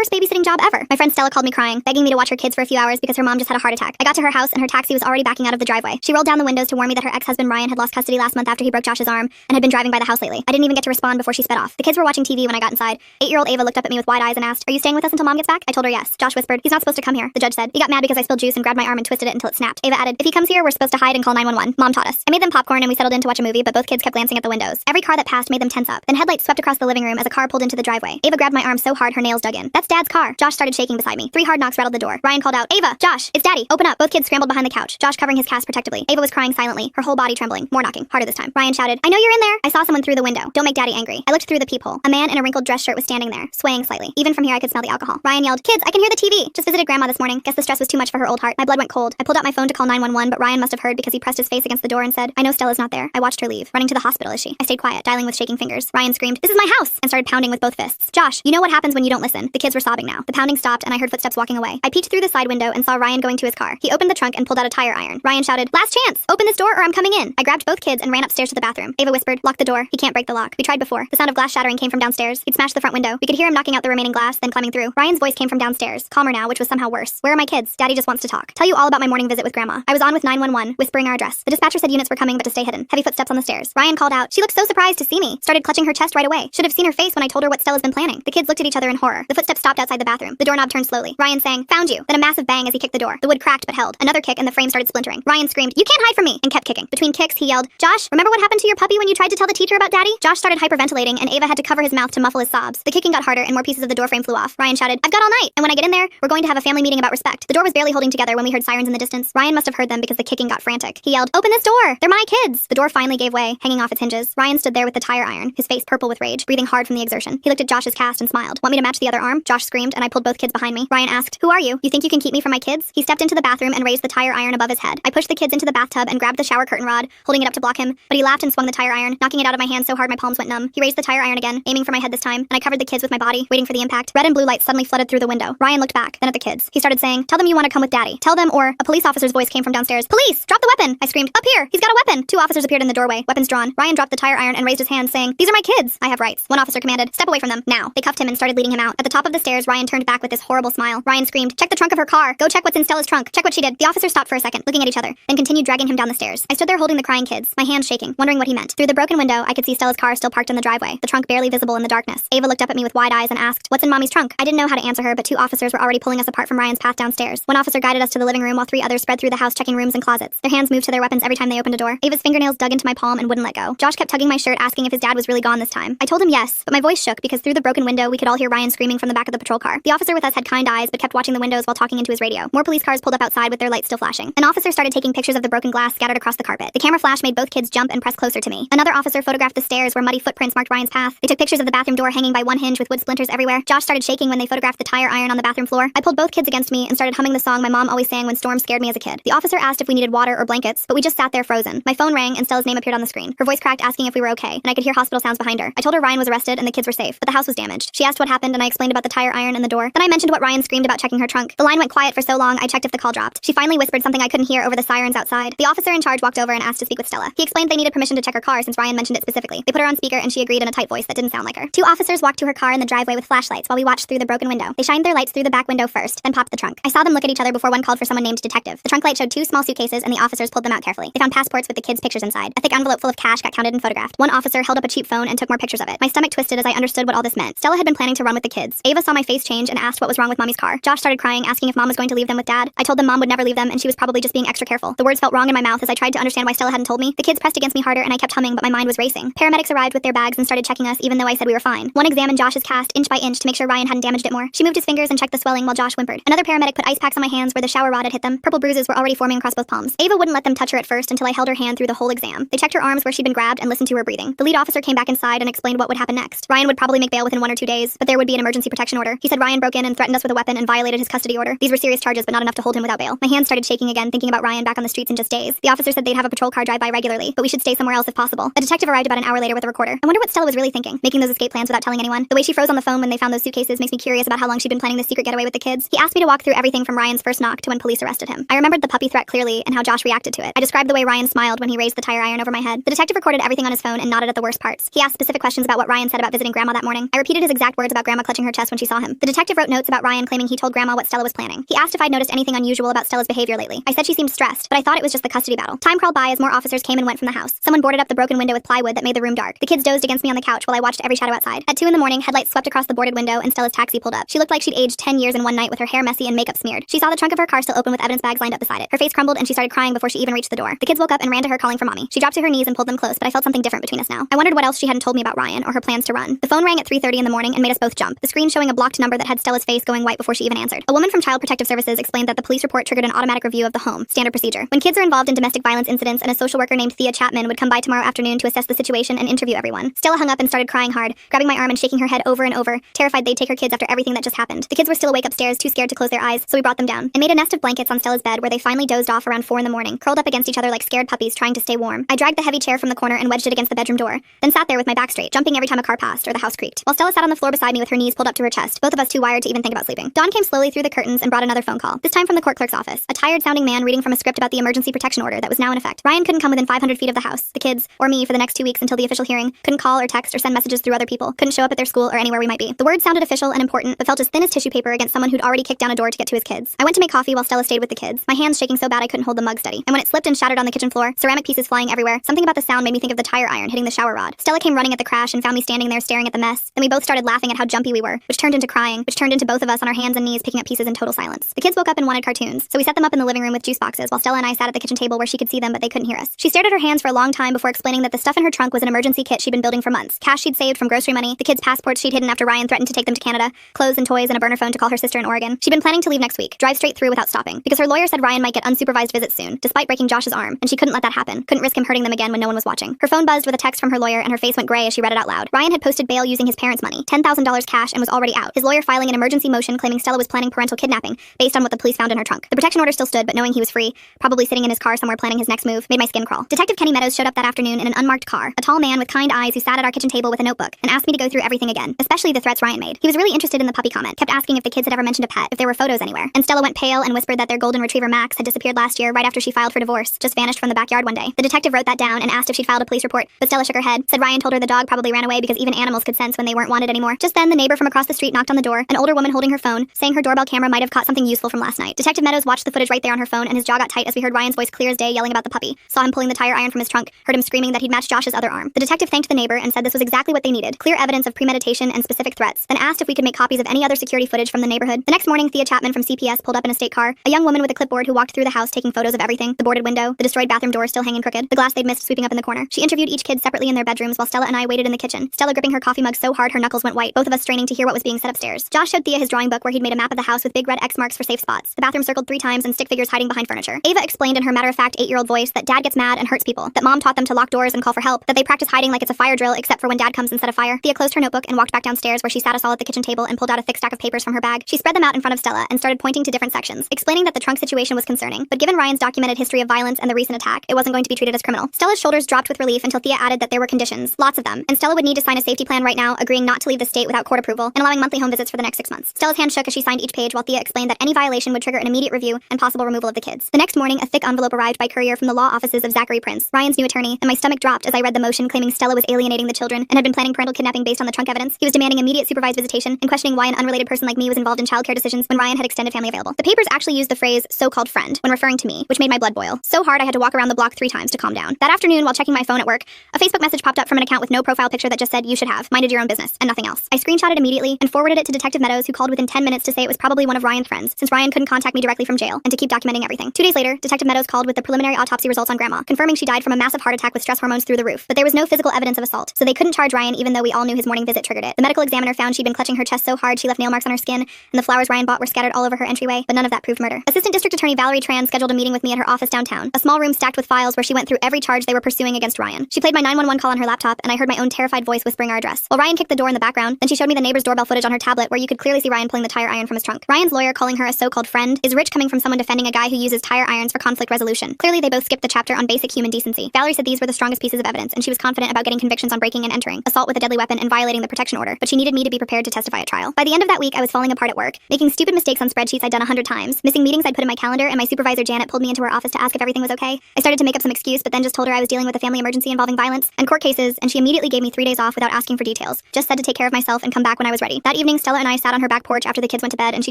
worst babysitting job ever. My friend Stella called me crying, begging me to watch her kids for a few hours because her mom just had a heart attack. I got to her house and her taxi was already backing out of the driveway. She rolled down the windows to warn me that her ex-husband Ryan had lost custody last month after he broke Josh's arm and had been driving by the house lately. I didn't even get to respond before she sped off. The kids were watching TV when I got inside. 8-year-old Ava looked up at me with wide eyes and asked, "Are you staying with us until Mom gets back?" I told her yes. Josh whispered, "He's not supposed to come here." The judge said. He got mad because I spilled juice and grabbed my arm and twisted it until it snapped. Ava added, "If he comes here, we're supposed to hide and call 911. Mom taught us." I made them popcorn and we settled in to watch a movie, but both kids kept glancing at the windows. Every car that passed made them tense up. Then headlights swept across the living room as a car pulled into the driveway. Ava grabbed my arm so hard her nails dug in. "That's Dad's car." Josh started shaking beside me. 3 hard knocks rattled the door. Ryan called out, "Ava, Josh, it's Daddy. Open up." Both kids scrambled behind the couch, Josh covering his cast protectively. Ava was crying silently, her whole body trembling. More knocking, harder this time. Ryan shouted, "I know you're in there." I saw someone through the window. "Don't make Daddy angry." I looked through the peephole. A man in a wrinkled dress shirt was standing there, swaying slightly. Even from here I could smell the alcohol. Ryan yelled, "Kids, I can hear the TV. Just visited Grandma this morning. Guess the stress was too much for her old heart." My blood went cold. I pulled out my phone to call 911, but Ryan must have heard because he pressed his face against the door and said, "I know Stella's not there." I watched her leave. Running to the hospital, is she? I stayed quiet, dialing with shaking fingers. Ryan screamed, "This is my house!" and started pounding with both fists. "Josh, you know what happens when you don't listen." The kids were sobbing now. The pounding stopped and I heard footsteps walking away. I peeked through the side window and saw Ryan going to his car. He opened the trunk and pulled out a tire iron. Ryan shouted, "Last chance! Open this door or I'm coming in!" I grabbed both kids and ran upstairs to the bathroom. Ava whispered, "Lock the door. He can't break the lock." We tried before. The sound of glass shattering came from downstairs. He'd smashed the front window. We could hear him knocking out the remaining glass, then climbing through. Ryan's voice came from downstairs, calmer now, which was somehow worse. "Where are my kids? Daddy just wants to talk. Tell you all about my morning visit with Grandma." I was on with 911, whispering our address. The dispatcher said units were coming but to stay hidden. Heavy footsteps on the stairs. Ryan called out, "She looked so surprised to see me." Started clutching her chest right away. Should have seen her face when I told her what Stella's been planning. The kids looked at each other in horror. The footsteps stopped outside the bathroom. The doorknob turned slowly. Ryan sang, "Found you." Then a massive bang as he kicked the door. The wood cracked but held. Another kick and the frame started splintering. Ryan screamed, "You can't hide from me," and kept kicking. Between kicks, he yelled, "Josh, remember what happened to your puppy when you tried to tell the teacher about Daddy?" Josh started hyperventilating and Ava had to cover his mouth to muffle his sobs. The kicking got harder and more pieces of the door frame flew off. Ryan shouted, "I've got all night, and when I get in there, we're going to have a family meeting about respect." The door was barely holding together when we heard sirens in the distance. Ryan must have heard them because the kicking got frantic. He yelled, "Open this door! They're my kids!" The door finally gave way, hanging off its hinges. Ryan stood there with the tire iron, his face purple with rage, breathing hard from the exertion. He looked at Josh's cast and smiled. "Want me to match the other arm?" Josh screamed, and I pulled both kids behind me. Ryan asked, "Who are you? You think you can keep me from my kids?" He stepped into the bathroom and raised the tire iron above his head. I pushed the kids into the bathtub and grabbed the shower curtain rod, holding it up to block him, but he laughed and swung the tire iron, knocking it out of my hand so hard my palms went numb. He raised the tire iron again, aiming for my head this time, and I covered the kids with my body, waiting for the impact. Red and blue lights suddenly flooded through the window. Ryan looked back, then at the kids. He started saying, "Tell them you want to come with Daddy. Tell them," or a police officer's voice came from downstairs. "Police! Drop the weapon!" I screamed, "Up here! He's got a weapon!" 2 officers appeared in the doorway, weapons drawn. Ryan dropped the tire iron and raised his hand, saying, "These are my kids. I have rights." 1 officer commanded, "Step away from them, now." They cuffed him and started leading him out. At the top of the stairs, Ryan turned back with this horrible smile. Ryan screamed, "Check the trunk of her car. Go check what's in Stella's trunk." Check what she did. The officers stopped for a second, looking at each other, then continued dragging him down the stairs. I stood there holding the crying kids, my hands shaking, wondering what he meant. Through the broken window, I could see Stella's car still parked in the driveway, the trunk barely visible in the darkness. Ava looked up at me with wide eyes and asked, "What's in Mommy's trunk?" I didn't know how to answer her, but 2 officers were already pulling us apart from Ryan's path downstairs. 1 officer guided us to the living room while 3 others spread through the house checking rooms and closets. Their hands moved to their weapons every time they opened a door. Ava's fingernails dug into my palm and wouldn't let go. Josh kept tugging my shirt, asking if his dad was really gone this time. I told him yes, but my voice shook because through the broken window we could all hear Ryan screaming from the back of the patrol car. The officer with us had kind eyes but kept watching the windows while talking into his radio. More police cars pulled up outside with their lights still flashing. An officer started taking pictures of the broken glass scattered across the carpet. The camera flash made both kids jump and press closer to me. Another officer photographed the stairs where muddy footprints marked Ryan's path. They took pictures of the bathroom door hanging by one hinge with wood splinters everywhere. Josh started shaking when they photographed the tire iron on the bathroom floor. I pulled both kids against me and started humming the song my mom always sang when storms scared me as a kid. The officer asked if we needed water or blankets, but we just sat there frozen. My phone rang and Stella's name appeared on the screen. Her voice cracked asking if we were okay, and I could hear hospital sounds behind her. I told her Ryan was arrested and the kids were safe, but the house was damaged. She asked what happened and I explained about the tire iron and the door. Then I mentioned what Ryan screamed about checking her trunk. The line went quiet for so long I checked if the call dropped. She finally whispered something I couldn't hear over the sirens outside. The officer in charge walked over and asked to speak with Stella. He explained they needed permission to check her car since Ryan mentioned it specifically. They put her on speaker and she agreed in a tight voice that didn't sound like her. 2 officers walked to her car in the driveway with flashlights while we watched through the broken window. They shined their lights through the back window first, then popped the trunk. I saw them look at each other before one called for someone named Detective. The trunk light showed 2 small suitcases and the officers pulled them out carefully. They found passports with the kids' pictures inside. A thick envelope full of cash got counted and photographed. 1 officer held up a cheap phone and took more pictures of it. My stomach twisted as I understood what all this meant. Stella had been planning to run with the kids. Ava saw my face change and asked what was wrong with Mommy's car. Josh started crying, asking if Mom was going to leave them with Dad. I told them Mom would never leave them and she was probably just being extra careful. The words felt wrong in my mouth as I tried to understand why Stella hadn't told me. The kids pressed against me harder and I kept humming, but my mind was racing. Paramedics arrived with their bags and started checking us even though I said we were fine. 1 examined Josh's cast inch by inch to make sure Ryan hadn't damaged it more. She moved his fingers and checked the swelling while Josh whimpered. Another paramedic put ice packs on my hands where the shower rod had hit them. Purple bruises were already forming across both palms. Ava wouldn't let them touch her at first until I held her hand through the whole exam. They checked her arms where she'd been grabbed and listened to her breathing. The lead officer came back inside and explained what would happen next. Ryan would probably make bail within 1 or 2 days, but there would be an emergency protection order. He said Ryan broke in and threatened us with a weapon and violated his custody order. These were serious charges, but not enough to hold him without bail. My hands started shaking again, thinking about Ryan back on the streets in just days. The officer said they'd have a patrol car drive by regularly, but we should stay somewhere else if possible. A detective arrived about an hour later with a recorder. I wonder what Stella was really thinking, making those escape plans without telling anyone. The way she froze on the phone when they found those suitcases makes me curious about how long she'd been planning this secret getaway with the kids. He asked me to walk through everything from Ryan's first knock to when police arrested him. I remembered the puppy threat clearly and how Josh reacted to it. I described the way Ryan smiled when he raised the tire iron over my head. The detective recorded everything on his phone and nodded at the worst parts. He asked specific questions about what Ryan said about visiting Grandma that morning. I repeated his exact words about Grandma clutching her chest when she saw saw him. The detective wrote notes about Ryan claiming he told Grandma what Stella was planning. He asked if I'd noticed anything unusual about Stella's behavior lately. I said she seemed stressed, but I thought it was just the custody battle. Time crawled by as more officers came and went from the house. Someone boarded up the broken window with plywood that made the room dark. The kids dozed against me on the couch while I watched every shadow outside. At 2 in the morning, headlights swept across the boarded window and Stella's taxi pulled up. She looked like she'd aged 10 years in one night with her hair messy and makeup smeared. She saw the trunk of her car still open with evidence bags lined up beside it. Her face crumbled and she started crying before she even reached the door. The kids woke up and ran to her calling for mommy. She dropped to her knees and pulled them close, but I felt something different between us now. I wondered what else she hadn't told me about Ryan or her plans to run. The phone rang at 3:30 in the morning and made us both jump. The screen showing a blocked number that had Stella's face going white before she even answered. A woman from Child Protective Services explained that the police report triggered an automatic review of the home, standard procedure. When kids are involved in domestic violence incidents and a social worker named Thea Chapman would come by tomorrow afternoon to assess the situation and interview everyone. Stella hung up and started crying hard, grabbing my arm and shaking her head over and over, terrified they'd take her kids after everything that just happened. The kids were still awake upstairs, too scared to close their eyes, so we brought them down and made a nest of blankets on Stella's bed where they finally dozed off around 4 in the morning, curled up against each other like scared puppies trying to stay warm. I dragged the heavy chair from the corner and wedged it against the bedroom door, then sat there with my back straight, jumping every time a car passed or the house creaked, while Stella sat on the floor beside me with her knees pulled up to her chest, both of us too wired to even think about sleeping. Dawn came slowly through the curtains and brought another phone call, this time from the court clerk's office. A tired-sounding man reading from a script about the emergency protection order that was now in effect. Ryan couldn't come within 500 feet of the house. The kids, or me for the next 2 weeks until the official hearing, couldn't call or text or send messages through other people, couldn't show up at their school or anywhere we might be. The words sounded official and important, but felt as thin as tissue paper against someone who'd already kicked down a door to get to his kids. I went to make coffee while Stella stayed with the kids, my hands shaking so bad I couldn't hold the mug steady. And when it slipped and shattered on the kitchen floor, ceramic pieces flying everywhere, something about the sound made me think of the tire iron hitting the shower rod. Stella came running at the crash and found me standing there staring at the mess. Then we both started laughing at how jumpy we were, which turned into crying, which turned into both of us on our hands and knees picking up pieces in total silence. The kids woke up and wanted cartoons, so we set them up in the living room with juice boxes while Stella and I sat at the kitchen table where she could see them but they couldn't hear us. She stared at her hands for a long time before explaining that the stuff in her trunk was an emergency kit she'd been building for months. Cash she'd saved from grocery money, the kids' passports she'd hidden after Ryan threatened to take them to Canada, clothes and toys and a burner phone to call her sister in Oregon. She'd been planning to leave next week, drive straight through without stopping, because her lawyer said Ryan might get unsupervised visits soon, despite breaking Josh's arm, and she couldn't let that happen, couldn't risk him hurting them again when no one was watching. Her phone buzzed with a text from her lawyer and her face went gray as she read it out loud. Ryan had posted bail using his parents' money, $10,000 cash, and was already out. His lawyer filing an emergency motion claiming Stella was planning parental kidnapping based on what the police found in her trunk. The protection order still stood, but knowing he was free, probably sitting in his car somewhere planning his next move, made my skin crawl. Detective Kenny Meadows showed up that afternoon in an unmarked car, a tall man with kind eyes who sat at our kitchen table with a notebook and asked me to go through everything again, especially the threats Ryan made. He was really interested in the puppy comment, kept asking if the kids had ever mentioned a pet, if there were photos anywhere. And Stella went pale and whispered that their golden retriever Max had disappeared last year right after she filed for divorce, just vanished from the backyard one day. The detective wrote that down and asked if she'd filed a police report, but Stella shook her head, said Ryan told her the dog probably ran away because even animals could sense when they weren't wanted anymore. Just then, the neighbor from across the street knocked on the door, an older woman holding her phone, saying her doorbell camera might have caught something useful from last night. Detective Meadows watched the footage right there on her phone and his jaw got tight as we heard Ryan's voice clear as day yelling about the puppy, saw him pulling the tire iron from his trunk, heard him screaming that he'd matched Josh's other arm. The detective thanked the neighbor and said this was exactly what they needed, clear evidence of premeditation and specific threats, then asked if we could make copies of any other security footage from the neighborhood. The next morning, Thea Chapman from CPS pulled up in a state car, a young woman with a clipboard who walked through the house taking photos of everything, the boarded window, the destroyed bathroom door still hanging crooked, the glass they'd missed sweeping up in the corner. She interviewed each kid separately in their bedrooms while Stella and I waited in the kitchen, Stella gripping her coffee mug so hard her knuckles went white, both of us straining to hear what was being said upstairs. Josh showed Thea his drawing book where he'd made a map of the house with big red X marks for safe spots, the bathroom circled 3 times and stick figures hiding behind furniture. Ava explained in her matter-of-fact 8-year-old voice that dad gets mad and hurts people, that mom taught them to lock doors and call for help, that they practice hiding like it's a fire drill except for when dad comes and set a fire. Thea closed her notebook and walked back downstairs where she sat us all at the kitchen table and pulled out a thick stack of papers from her bag. She spread them out in front of Stella and started pointing to different sections, explaining that the trunk situation was concerning, but given Ryan's documented history of violence and the recent attack, it wasn't going to be treated as criminal. Stella's shoulders dropped with relief until Thea added that there were conditions, lots of them, and Stella would need to sign a safety plan right now, agreeing not to leave the state without court approval and allowing monthly home visits for the next 6 months. Stella's hand shook as she signed each page while Thea explained that any violation would trigger an immediate review and possible removal of the kids. The next morning, a thick envelope arrived by courier from the law offices of Zachary Prince, Ryan's new attorney, and my stomach dropped as I read the motion claiming Stella was alienating the children and had been planning parental kidnapping based on the trunk evidence. He was demanding immediate supervised visitation and questioning why an unrelated person like me was involved in childcare decisions when Ryan had extended family available. The papers actually used the phrase so-called friend when referring to me, which made my blood boil. So hard I had to walk around the block 3 times to calm down. That afternoon, while checking my phone at work, a Facebook message popped up from an account with no profile picture that just said you should have minded your own business and nothing else. I screenshotted immediately and forwarded it to Detective Meadows, who called within 10 minutes to say it was probably one of Ryan's friends, since Ryan couldn't contact me directly from jail, and to keep documenting everything. 2 days later, Detective Meadows called with the preliminary autopsy results on Grandma, confirming she died from a massive heart attack with stress hormones through the roof, but there was no physical evidence of assault, so they couldn't charge Ryan even though we all knew his morning visit triggered it. The medical examiner found she'd been clutching her chest so hard she left nail marks on her skin, and the flowers Ryan bought were scattered all over her entryway, but none of that proved murder. Assistant District Attorney Valerie Tran scheduled a meeting with me at her office downtown, a small room stacked with files where she went through every charge they were pursuing against Ryan. She played my 911 call on her laptop, and I heard my own terrified voice whispering our address, while Ryan kicked the door in the background. Then she showed me the neighbor's doorbell footage on her tablet where you could clearly see Ryan pulling the tire iron from his trunk. Ryan's lawyer calling her a so-called friend is rich coming from someone defending a guy who uses tire irons for conflict resolution. Clearly they both skipped the chapter on basic human decency. Valerie said these were the strongest pieces of evidence, and she was confident about getting convictions on breaking and entering, assault with a deadly weapon, and violating the protection order, but she needed me to be prepared to testify at trial. By the end of that week, I was falling apart at work, making stupid mistakes on spreadsheets I'd done 100 times, missing meetings I'd put in my calendar, and my supervisor Janet pulled me into her office to ask if everything was okay. I started to make up some excuse, but then just told her I was dealing with a family emergency involving violence and court cases, and she immediately gave me 3 days off without asking for details, just said to take care of myself and come back when I was ready. That evening, Stella and I sat on her back porch after the kids went to bed, and she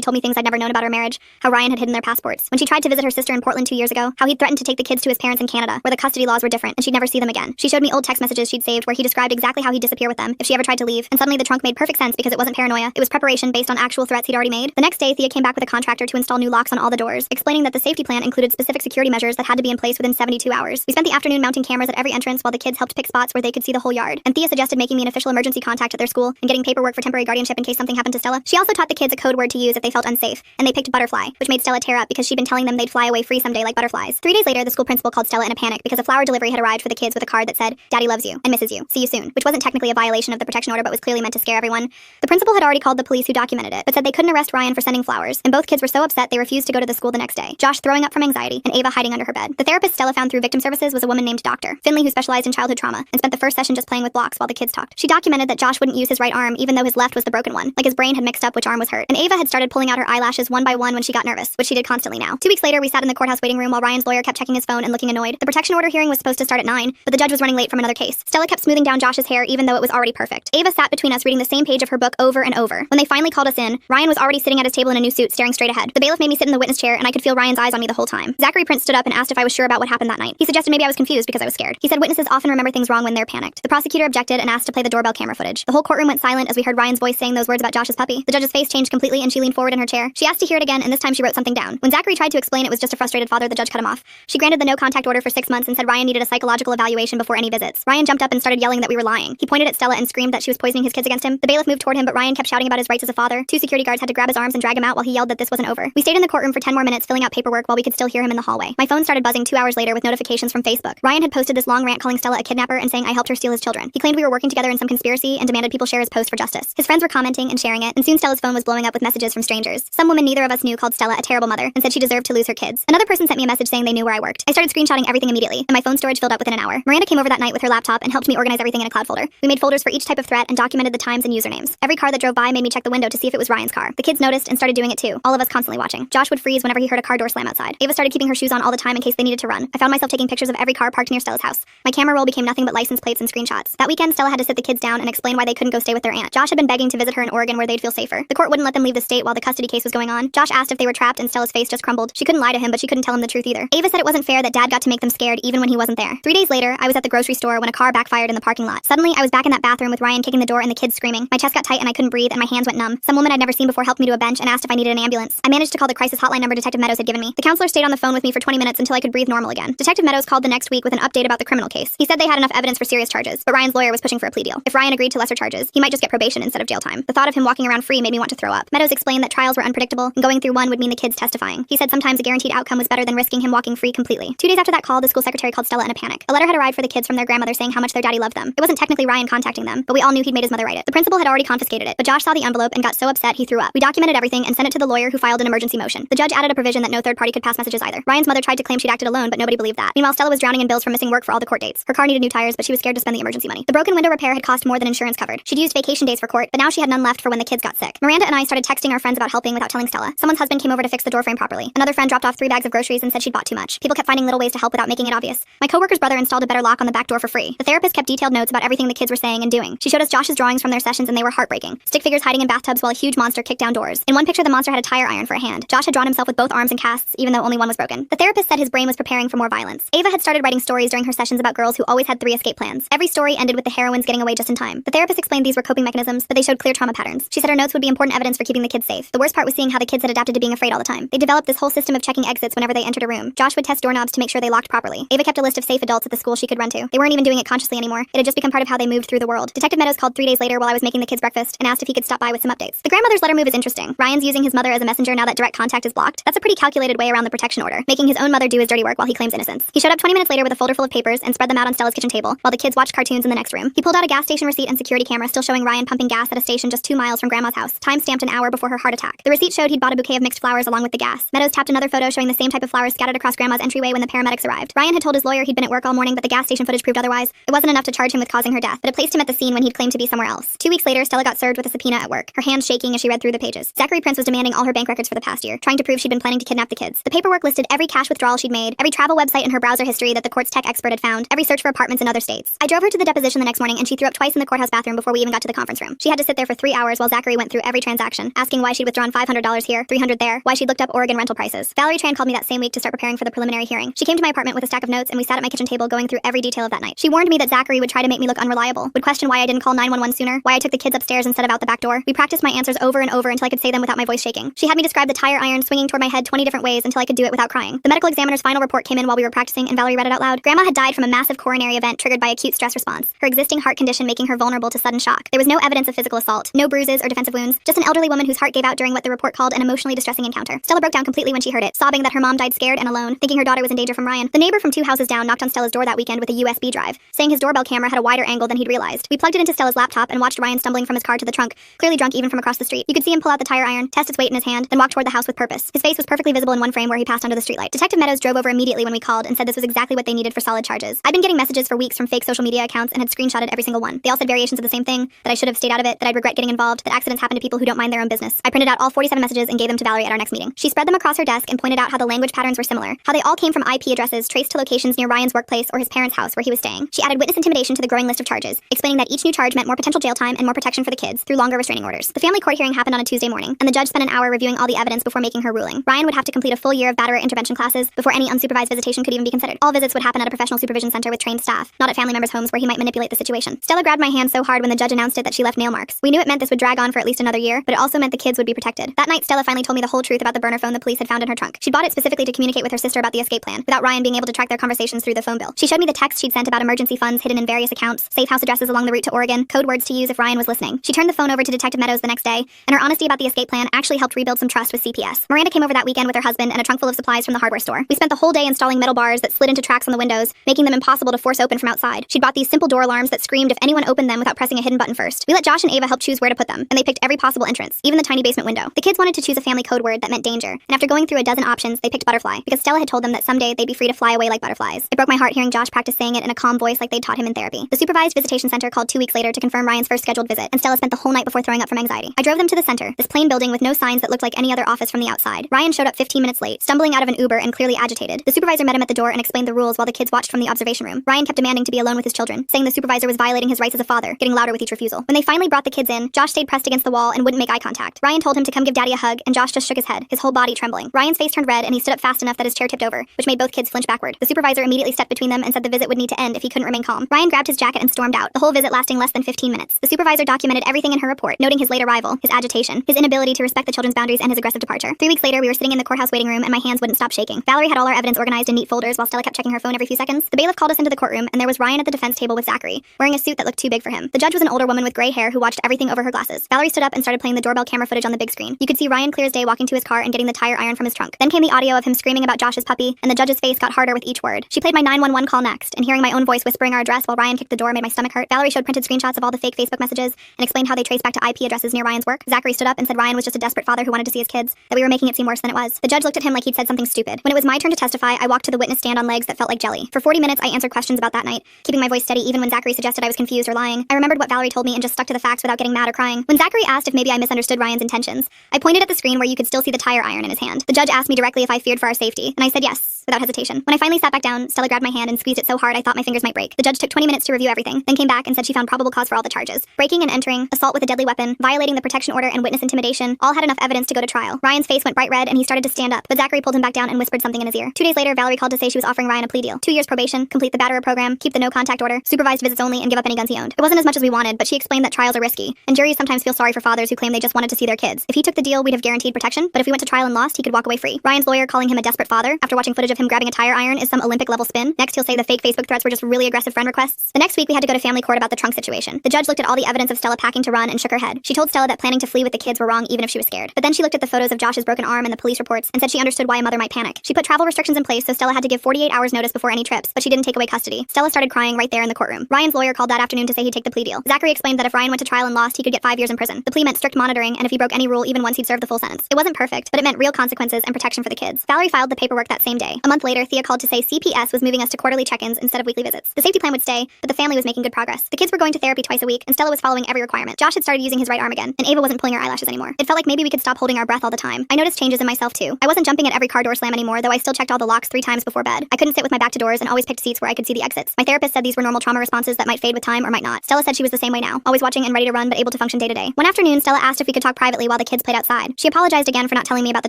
told me things I'd never known about her marriage, how Ryan had hidden their passports. When she tried to visit her sister in Portland 2 years ago, how he'd threatened to take the kids to his parents in Canada, where the custody laws were different, and she'd never see them again. She showed me old text messages she'd saved where he described exactly how he'd disappear with them if she ever tried to leave, and suddenly the trunk made perfect sense because it wasn't paranoia, it was preparation based on actual threats he'd already made. The next day, Thea came back with a contractor to install new locks on all the doors, explaining that the safety plan included specific security measures that had to be in place within 72 hours. We spent the afternoon mounting cameras at every entrance while the kids helped pick spots where they could see the whole yard, and Thea suggested making me an official emergency contact at their school and getting paperwork for temporary guardianship in case something happened to Stella. She also taught the kids a code word to use if they felt unsafe, and they picked butterfly, which made Stella tear up because she'd been telling them they'd fly away free someday like butterflies. 3 days later, the school principal called Stella in a panic because a flower delivery had arrived for the kids with a card that said, "Daddy loves you and misses you. See you soon," which wasn't technically a violation of the protection order but was clearly meant to scare everyone. The principal had already called the police who documented it, but said they couldn't arrest Ryan for sending flowers, and both kids were so upset they refused to go to the school the next day, Josh throwing up from anxiety and Ava hiding under her bed. The therapist Stella found through victim services was a woman named Dr. Finley who specialized in childhood trauma and spent the first session just playing with blocks while the kids talked. She documented that Josh wouldn't use his right arm even though his left was the broken one, like his brain had mixed up which arm was hurt, and Ava had started pulling out her eyelashes one by one when she got nervous, which she did constantly now. 2 weeks later, we sat in the courthouse waiting room while Ryan's lawyer kept checking his phone and looking annoyed. The protection order hearing was supposed to start at 9, but the judge was running late from another case. Stella kept smoothing down Josh's hair even though it was already perfect. Ava sat between us reading the same page of her book over and over. When they finally called us in, Ryan was already sitting at his table in a new suit staring straight ahead. The bailiff made me sit in the witness chair and I could feel Ryan's eyes on me the whole time. Zachary Prince stood up and asked if I was sure about what happened that night. He suggested maybe I was confused because I was scared. He said witnesses often remember things wrong when they're panicked. The prosecutor objected and asked to play the doorbell camera footage. The whole courtroom went silent as we heard Ryan's voice saying those words about Josh's puppy. The judge's face changed completely and she leaned forward in her chair. She asked to hear it again and this time she wrote something down. When Zachary tried to explain it was just a frustrated father, the judge cut him off. She granted the no contact order for 6 months and said Ryan needed a psychological evaluation before any visits. Ryan jumped up and started yelling that we were lying. He pointed at Stella and screamed that she was poisoning his kids against him. The bailiff moved toward him, but Ryan kept shouting about his rights as a father. 2 security guards had to grab his arms and drag him out while he yelled that this wasn't over. We stayed in the courtroom for 10 more minutes filling out paperwork while we could still hear him in the hallway. My phone started buzzing 2 hours later with notifications from Facebook. Ryan had posted this long rant calling Stella a kidnapper and saying I helped her steal his children. He claimed we were working together in some conspiracy and demanded people share his post for justice. His friends were commenting and sharing it, and soon Stella's phone was blowing up with messages from strangers. Some woman neither of us knew called Stella a terrible mother and said she deserved to lose her kids. Another person sent me a message saying they knew where I worked. I started screenshotting everything immediately, and my phone storage filled up within an hour. Miranda came over that night with her laptop and helped me organize everything in a cloud folder. We made folders for each type of threat and documented the times and usernames. Every car that drove by made me check the window to see if it was Ryan's car. The kids noticed and started doing it too, all of us constantly watching. Josh would freeze whenever he heard a car door slam outside. Ava started keeping her shoes on all the time in case they needed to run. I found myself taking pictures of every car parked near Stella's house. My camera roll became nothing but license plates and screenshots. That weekend, Stella had to sit the kids down and explain why they couldn't go stay with their aunt. Josh had been begging to visit her in Oregon where they'd feel safer. The court wouldn't let them leave the state while the custody case was going on. Josh asked if they were trapped and Stella's face just crumbled. She couldn't lie to him, but she couldn't tell him the truth either. Ava said it wasn't fair that Dad got to make them scared even when he wasn't there. 3 days later, I was at the grocery store when a car backfired in the parking lot. Suddenly, I was back in that bathroom with Ryan kicking the door and the kids screaming. My chest got tight and I couldn't breathe and my hands went numb. Some woman I'd never seen before helped me to a bench and asked if I needed an ambulance. I managed to call the crisis hotline number Detective Meadows had given me. The counselor stayed on the phone with me for 20 minutes until I could breathe normal again. Detective Meadows called the next week with an update about the criminal case. He said they had enough evidence for serious charges, but Ryan's lawyer was pushing for a plea deal. If Ryan agreed to lesser charges, he might just get probation instead of jail time. The thought of him walking around free made me want to throw up. Meadows explained that trials were unpredictable and going through one would mean the kids testifying. He said sometimes a guaranteed outcome was better than risking him walking free completely. 2 days after that call, the school secretary called Stella in a panic. A letter had arrived for the kids from their grandmother saying how much their daddy loved them. It wasn't technically Ryan contacting them, but we all knew he'd made his mother write it. The principal had already confiscated it, but Josh saw the envelope and got so upset he threw up. We documented everything and sent it to the lawyer who filed an emergency motion. The judge added a provision that no third party could pass messages either. Ryan's mother tried to claim she'd acted alone, but nobody believed that. Meanwhile, Stella was drowning in bills from missing work for all the court dates. Her car needed new tires, but she was scared to spend the emergency money. The broken window repair had cost more than insurance covered. She'd used vacation days for court, but now she had none left for when the kids got sick. Miranda and I started texting our friends about helping without telling Stella. Someone's husband came over to fix the doorframe properly. Another friend dropped off 3 bags of groceries and said she'd bought too much. People kept finding little ways to help without making it obvious. My coworker's brother installed a better lock on the back door for free. The therapist kept detailed notes about everything the kids were saying and doing. She showed us Josh's drawings from their sessions and they were heartbreaking. Stick figures hiding in bathtubs while a huge monster kicked down doors. In one picture, the monster had a tire iron for a hand. Josh had drawn himself with both arms and casts, even though only one was broken. The therapist said his brain was preparing for more violence. Ava had started writing stories during her sessions about girls who always had 3 escape plans. Every story ended with the heroines getting away just in time. The therapist explained these were coping mechanisms, but they showed clear trauma patterns. She said her notes would be important evidence for keeping the kids safe. The worst part was seeing how the kids had adapted to being afraid all the time. They developed this whole system of checking exits whenever they entered a room. Josh would test doorknobs to make sure they locked properly. Ava kept a list of safe adults at the school she could run to. They weren't even doing it consciously anymore. It had just become part of how they moved through the world. Detective Meadows called 3 days later while I was making the kids breakfast and asked if he could stop by with some updates. The grandmother's letter move is interesting. Ryan's using his mother as a messenger now that direct contact is blocked. That's a pretty calculated way around the protection order, making his own mother do his dirty work while he claims innocence. He showed up 20 minutes later with a folder full of papers and spread them out on Stella's kitchen table while the kids watched cartoons in the next room. He pulled out a gas station receipt and security camera still showing Ryan pumping gas at a station just 2 miles from Grandma's house, time-stamped an hour before her heart attack. The receipt showed he'd bought a bouquet of mixed flowers along with the gas. Meadows tapped another photo showing the same type of flowers scattered across Grandma's entryway when the paramedics arrived. Ryan had told his lawyer he'd been at work all morning, but the gas station footage proved otherwise. It wasn't enough to charge him with causing her death, but it placed him at the scene when he'd claimed to be somewhere else. 2 weeks later, Stella got served with a subpoena at work, her hands shaking as she read through the pages. Zachary Prince was demanding all her bank records for the past year, trying to prove she'd been planning to kidnap the kids. The paperwork listed every cash withdrawal she'd made, every travel website in her browser history that the court's tech expert had found, every search for apartments in other states. I drove her to the deposition the next morning and she threw up twice in the courthouse bathroom before we even got to the conference room. She had to sit there for 3 3 hours while Zachary went through every transaction, asking why she'd withdrawn $500 here, $300 there, why she'd looked up Oregon rental prices. Valerie Tran called me that same week to start preparing for the preliminary hearing. She came to my apartment with a stack of notes and we sat at my kitchen table going through every detail of that night. She warned me that Zachary would try to make me look unreliable, would question why I didn't call 911 sooner, why I took the kids upstairs instead of out the back door. We practiced my answers over and over until I could say them without my voice shaking. She had me describe the tire iron swinging toward my head 20 different ways until I could do it without crying. The medical examiner's final report came in while we were practicing and Valerie read it out loud. Grandma had died from a massive coronary event triggered by acute stress response, her existing heart condition making her vulnerable to sudden shock. There was no evidence of physical assault, no bruises or defensive wounds, just an elderly woman whose heart gave out during what the report called an emotionally distressing encounter. Stella broke down completely when she heard it, sobbing that her mom died scared and alone, thinking her daughter was in danger from Ryan. The neighbor from 2 houses down knocked on Stella's door that weekend with a USB drive, saying his doorbell camera had a wider angle than he'd realized. We plugged it into Stella's laptop and watched Ryan stumbling from his car to the trunk, clearly drunk even from across the street. You could see him pull out the tire iron, test its weight in his hand, then walk toward the house with purpose. His face was perfectly visible in one frame where he passed under the streetlight. Detective Meadows drove over immediately when we called and said this was exactly what they needed for solid charges. I'd been getting messages for weeks from fake social media accounts and had screenshotted every single one. They all said variations of the same thing, that I should have stayed out of it, that I'd regret getting involved, that accidents happen to people who don't mind their own business. I printed out all 47 messages and gave them to Valerie at our next meeting. She spread them across her desk and pointed out how the language patterns were similar, how they all came from IP addresses traced to locations near Ryan's workplace or his parents' house where he was staying. She added witness intimidation to the growing list of charges, explaining that each new charge meant more potential jail time and more protection for the kids through longer restraining orders. The family court hearing happened on a Tuesday morning, and the judge spent an hour reviewing all the evidence before making her ruling. Ryan would have to complete a full year of batterer intervention classes before any unsupervised visitation could even be considered. All visits would happen at a professional supervision center with trained staff, not at family members' homes where he might manipulate the situation. Stella grabbed my hand so hard when the judge announced it that she left nail marks. We knew it meant this would drag on for at least another year, but it also meant the kids would be protected. That night, Stella finally told me the whole truth about the burner phone the police had found in her trunk. She'd bought it specifically to communicate with her sister about the escape plan, without Ryan being able to track their conversations through the phone bill. She showed me the text she'd sent about emergency funds hidden in various accounts, safe house addresses along the route to Oregon, code words to use if Ryan was listening. She turned the phone over to Detective Meadows the next day, and her honesty about the escape plan actually helped rebuild some trust with CPS. Miranda came over that weekend with her husband and a trunk full of supplies from the hardware store. We spent the whole day installing metal bars that slid into tracks on the windows, making them impossible to force open from outside. She'd bought these simple door alarms that screamed if anyone opened them without pressing a hidden button first. We let Josh and Ava help choose where to put them, and they picked every possible entrance, even the tiny basement window. The kids wanted to choose a family code word that meant danger, and after going through a dozen options, they picked butterfly, because Stella had told them that someday they'd be free to fly away like butterflies. It broke my heart hearing Josh practice saying it in a calm voice like they'd taught him in therapy. The supervised visitation center called 2 weeks later to confirm Ryan's first scheduled visit, and Stella spent the whole night before throwing up from anxiety. I drove them to the center, this plain building with no signs that looked like any other office from the outside. Ryan showed up 15 minutes late, stumbling out of an Uber and clearly agitated. The supervisor met him at the door and explained the rules while the kids watched from the observation room. Ryan kept demanding to be alone with his children, saying the supervisor was violating his rights as a father, getting louder with each refusal. When they finally brought the kids in, Josh stayed pressed against the wall and wouldn't make eye contact. Ryan told him to come give Daddy a hug, and Josh just shook his head, his whole body trembling. Ryan's face turned red and he stood up fast enough that his chair tipped over, which made both kids flinch backward. The supervisor immediately stepped between them and said the visit would need to end if he couldn't remain calm. Ryan grabbed his jacket and stormed out, the whole visit lasting less than 15 minutes. The supervisor documented everything in her report, noting his late arrival, his agitation, his inability to respect the children's boundaries, and his aggressive departure. 3 weeks later, we were sitting in the courthouse waiting room and my hands wouldn't stop shaking. Valerie had all our evidence organized in neat folders while Stella kept checking her phone every few seconds. The bailiff called us into the courtroom and there was Ryan at the defense table with Zachary, wearing a suit that looked too big for him. The judge was an older woman with gray hair who watched everything over her glasses. Valerie stood up and started playing the doorbell camera footage on the big screen. You could see Ryan clear as day walking to his car and getting the tire iron from his trunk. Then came the audio of him screaming about Josh's puppy, and the judge's face got harder with each word. She played my 911 call next, and hearing my own voice whispering our address while Ryan kicked the door made my stomach hurt. Valerie showed printed screenshots of all the fake Facebook messages and explained how they traced back to IP addresses near Ryan's work. Zachary stood up and said Ryan was just a desperate father who wanted to see his kids, that we were making it seem worse than it was. The judge looked at him like he'd said something stupid. When it was my turn to testify, I walked to the witness stand on legs that felt like jelly. For 40 minutes, I answered questions about that night, keeping my voice steady even when Zachary suggested I was confused or lying. I remembered what Valerie told me and just stuck to the facts without getting mad or crying. When Zachary asked if maybe I misunderstood Ryan's intentions, I pointed at the screen where you could still see the tire iron in his hand. The judge asked me directly if I feared for our safety, and I said yes, without hesitation. When I finally sat back down, Stella grabbed my hand and squeezed it so hard I thought my fingers might break. The judge took 20 minutes to review everything, then came back and said she found probable cause for all the charges. Breaking and entering, assault with a deadly weapon, violating the protection order, and witness intimidation all had enough evidence to go to trial. Ryan's face went bright red and he started to stand up, but Zachary pulled him back down and whispered something in his ear. 2 days later, Valerie called to say she was offering Ryan a plea deal. 2 years probation, complete the batterer program, keep the no contact order, supervised visits only, and give up any guns he owned. It wasn't as much as we wanted, but she explained that trials are risky, and juries sometimes feel sorry for fathers who claim they just wanted to see their kids. If he took the deal, we'd have guaranteed protection, but if we went to trial and lost, he could walk away free. Ryan's lawyer calling him a desperate father after watching footage of him grabbing a tire iron is some Olympic level spin. Next, he'll say the fake Facebook threats were just really aggressive friend requests. The next week, we had to go to family court about the trunk situation. The judge looked at all the evidence of Stella packing to run and shook her head. She told Stella that planning to flee with the kids were wrong even if she was scared. But then she looked at the photos of Josh's broken arm and the police reports and said she understood why a mother might panic. She put travel restrictions in place so Stella had to give 48 hours notice before any trips, but she didn't take away custody. Stella started crying right there in the courtroom. Ryan's lawyer called that afternoon to say he'd take the plea deal. Zachary explained that if Ryan went to trial and lost, he could get 5 years in prison. The plea meant strict monitoring, and if he broke any rule even once, he'd serve the full sentence. It wasn't perfect, but it meant real consequences and protection for the kids. Valerie filed the paperwork that same day. A month later, Thea called to say CPS was moving us to quarterly check-ins instead of weekly visits. The safety plan would stay, but the family was making good progress. The kids were going to therapy twice a week, and Stella was following every requirement. Josh had started using his right arm again, and Ava wasn't pulling her eyelashes anymore. It felt like maybe we could stop holding our breath all the time. I noticed changes in myself too. I wasn't jumping at every car door slam anymore, though I still checked all the locks 3 times before bed. I couldn't sit with my back to doors and always picked seats where I could see the exits. My therapist said these were normal trauma responses that might fade with time or might not. Stella said she was the same way now, always watching and ready to run but able to function day to day. One afternoon, Stella asked if we could talk privately while the kids played outside. She apologized again for not telling me about the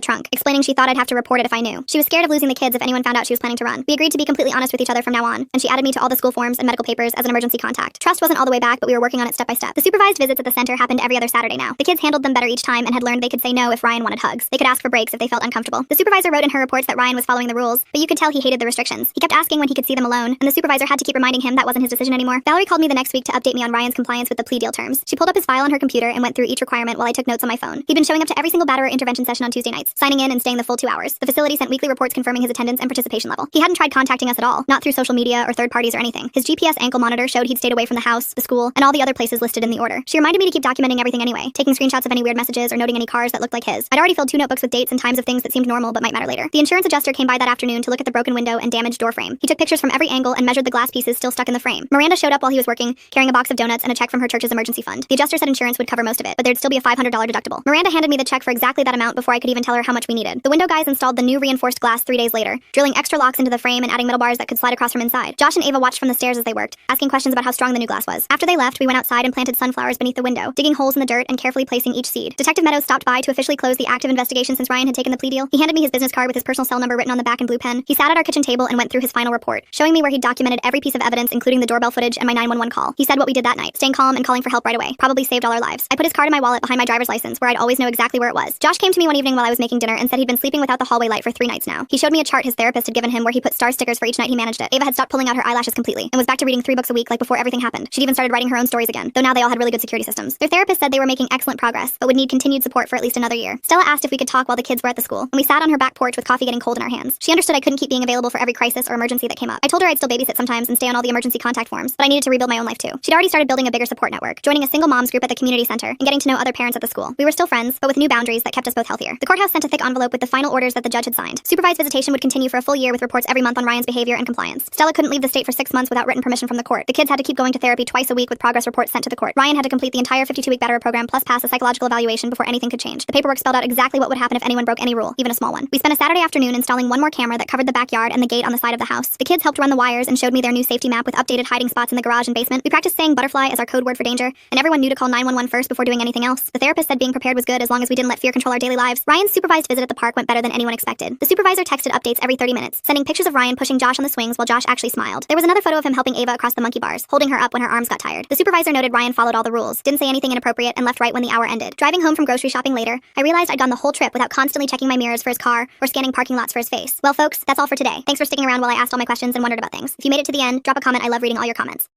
trunk, explaining she thought I'd have to report it if I knew. She was scared of losing the kids if anyone found out she was planning to run. We agreed to be completely honest with each other from now on, and she added me to all the school forms and medical papers as an emergency contact. Trust wasn't all the way back, but we were working on it step by step. The supervised visits at the center happened every other Saturday now. The kids handled them better each time and had learned they could say no if Ryan wanted hugs. They could ask for breaks if they felt uncomfortable. The supervisor wrote in her reports that Ryan was following the rules, but you could tell he hated the restrictions. He kept asking when he could see them alone, and the supervisor had to keep reminding him that wasn't his decision anymore. Valerie called me the next week to update me on Ryan's compliance with the plea deal terms. She pulled up his file on her computer and went through each requirement while I took notes on my phone. He'd been showing up to every single batterer intervention session on Tuesday nights, signing in and staying the full 2 hours. The facility sent weekly reports confirming his attendance and participation level. He hadn't tried contacting us at all, not through social media or third parties or anything. His GPS ankle monitor showed he'd stayed away from the house, the school, and all the other places listed in the order. She reminded me to keep documenting everything anyway, taking screenshots of any weird messages or noting any cars that looked like his. I'd already filled 2 notebooks with dates and times of things that seemed normal but might matter later. The insurance adjuster came by that afternoon to look at the broken window and damaged door frame. He took pictures from every angle and measured the glass pieces still stuck in the frame. Miranda showed up while he was working, carrying a box of donuts and a check from her church's emergency fund. The adjuster said insurance would cover most of it, but there'd still be a $500 deductible. Miranda handed me the check for exactly that amount before I could even tell her how much we needed. The window guys installed the new reinforced glass 3 days later, drilling extra locks into the frame and adding middle bars that could slide across from inside. Josh and Ava watched from the stairs as they worked, asking questions about how strong the new glass was. After they left, we went outside and planted sunflowers beneath the window, digging holes in the dirt and carefully placing each seed. Detective Meadows stopped by to officially close the active investigation since Ryan had taken the plea deal. He handed me his business card with his personal cell number written on the back in blue pen. He sat at our kitchen table and went through his final report, showing me where he'd documented every piece of evidence, including the doorbell footage and my 911 call. He said what we did that night, staying calm and calling for help right away. Probably saved all our lives. I put his card in my wallet behind my driver's license, where I'd always know exactly where it was. Josh came to me one evening while I was making dinner and said he'd been sleeping without the hallway light for 3 nights now. He showed me a chart his therapist had given him where he put star stickers for each night he managed it. Ava had stopped pulling out her eyelashes completely and was back to reading 3 books a week like before everything happened. She'd even started writing her own stories again, though now they all had really good security systems. Their therapist said they were making excellent progress, but would need continued support for at least another year. Stella asked if we could talk while the kids were at the school, and we sat on her back porch with coffee getting cold in our hands. She understood I couldn't keep being available for every crisis or emergency that came up. I told her I'd still babysit sometimes and stay on all the emergency contact forms, but I needed to rebuild my own life too. She'd already started building a bigger support network, joining a single moms group at the community center and getting to know other parents at the school. We were still friends, but with new boundaries that kept us both healthier. The courthouse sent a thick envelope with the final orders that the judge had signed. Supervised visitation would continue for a full year with reports every month on Ryan's behavior and compliance. Stella couldn't leave the state for 6 months without written permission from the court. The kids had to keep going to therapy twice a week with progress reports sent to the court. Ryan had to complete the entire 52-week batterer program plus pass a psychological evaluation before anything could change. The paperwork spelled out exactly what would happen if anyone broke any rule, even a small one. We spent a Saturday afternoon installing one more camera that covered the backyard and the gate on the side of the house. The kids helped run the wires and showed me their new safety map with updated hiding spots in the garage and basement. We practiced saying butterfly as our code word for danger, and everyone knew to call 911 first before doing anything else. The therapist said being prepared was good as long as we didn't let fear control our daily lives. Ryan's supervised visit at the park went better than anyone expected. The supervisor texted updates every 30 minutes, sending pictures of Ryan pushing Josh on the swings while Josh actually smiled. There was another photo of him helping Ava across the monkey bars, holding her up when her arms got tired. The supervisor noted Ryan followed all the rules, didn't say anything inappropriate, and left right when the hour ended. Driving home from grocery shopping later, I realized I'd gone the whole trip without constantly checking my mirrors for his car or scanning parking lots for his face. Well, folks, that's all for today. Thanks for sticking around while I asked all my questions and wondered about things. If you made it to the end, drop a comment. I love reading all your comments.